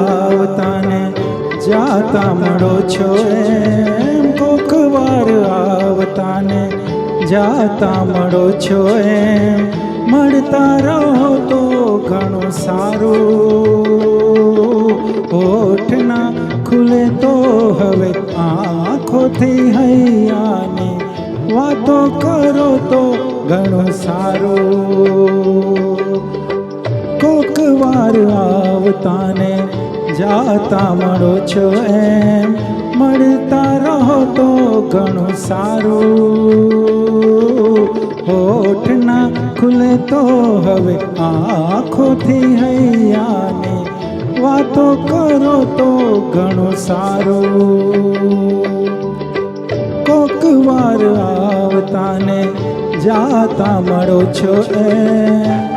આવતા ને જાતા મળો છો એમ, કોક વાર આવતા ને જાતા મળો છો એમ, મળતા રહો તો ઘણું સારું. હોઠ ના ખુલે તો હવે આંખોથી હૈયાની વાતો કરો તો ઘણું સારું. કોક વાર આવતા ને જાતા મળો છો એમ, મળતા રહો તો ઘણું સારું. હોઠ ના ખુલે તો હવે આંખોથી હૈયાની વાતો કરો તો ઘણું સારું. કોક વાર આવતા ને જાતા મળો છો એમ.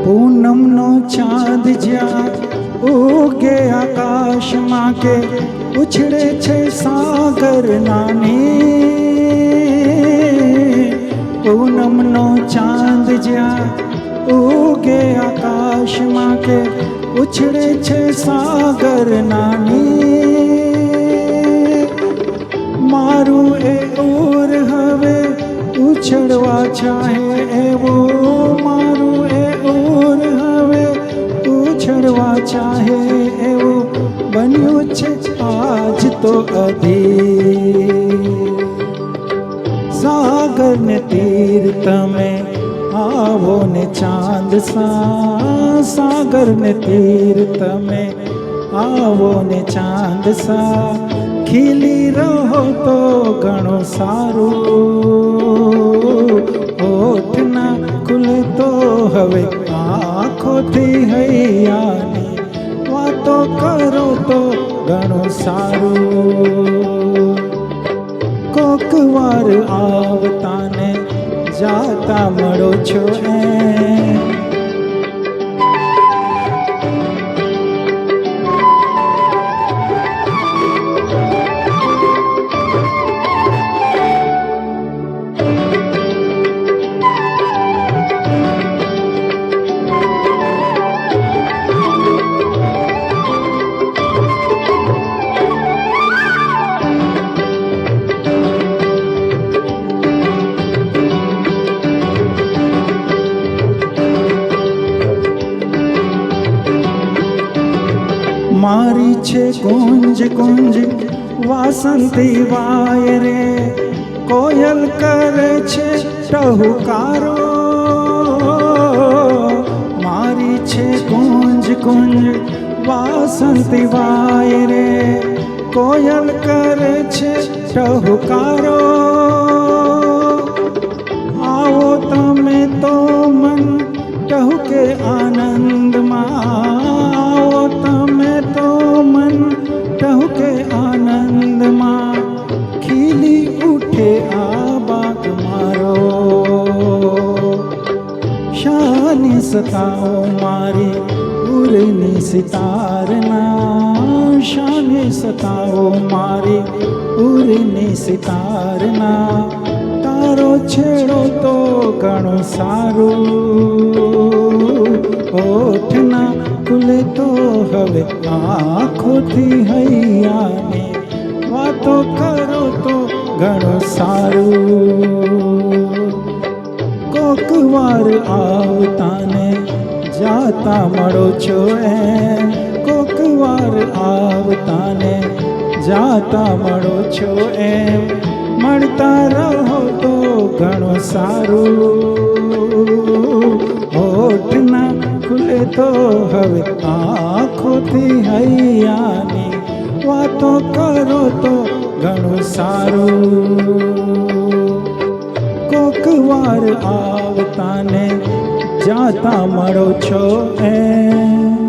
પૂનમનો ચાંદ જ્યાં ઉગે આકાશમાં કે ઉછળે છે સાગર નાની. પૂનમનો ચાંદ જ્યાં ઉગે આકાશમાં કે ઉછળે છે સાગર નાની. મારું એ ઓર હવે ઉછળવા ચાહે એવું, મારું એ ઓર હવે ઉછળવા ચાહે એવું બન્યું છે આજ તો અધીર. સાગર ને તીર તમે આવો ને ચાંદ સા, સાગર ને તીર તમે આવો ને ચાંદ સા, ખીલી રહો તો ઘણું સારું. હોઠ ના ખુલે તો હવે આંખોથી હૈયાની વાતો કરો તો ઘણું સારું. કોક વાર આવતા ને જાતા મળો છો એમ. મારી છે કુંજ કુંજ વાસંતી વાય રે, કોયલ કરે છે ટહુકારો. મારી છે કુંજ કુંજ વાસંતી વાય રે, કોયલ કરે છે ટહુકારો. આવો તમે તો મન ટહુકે આનંદમાં, આવો તમે તો મન ટહુકે આનંદમાં, ખીલી ઉઠે આ બાગ મારો. શાની સતાઓ મારી ઉરની સિતારના, શાની સતાઓ મારી ઉરની સિતારના, તારો છેડો તો ઘણું સારું. હોઠ ના ખુલે તો હવે આંખોથી હૈયાની વાતો કરો તો ઘણું સારું. કોક વાર આવતા ને જાતા મળો છો એમ, કોક વાર આવતા ને જાતા મળો છો એમ, મળતા રહો તો ઘણું સારું. હોઠ ના ખુલે તો હવે આંખોથી મોહથી હૈયાની વાતો કરો તો ઘણું સારું. કોક વાર આવતાને જાતા મળો છો એમ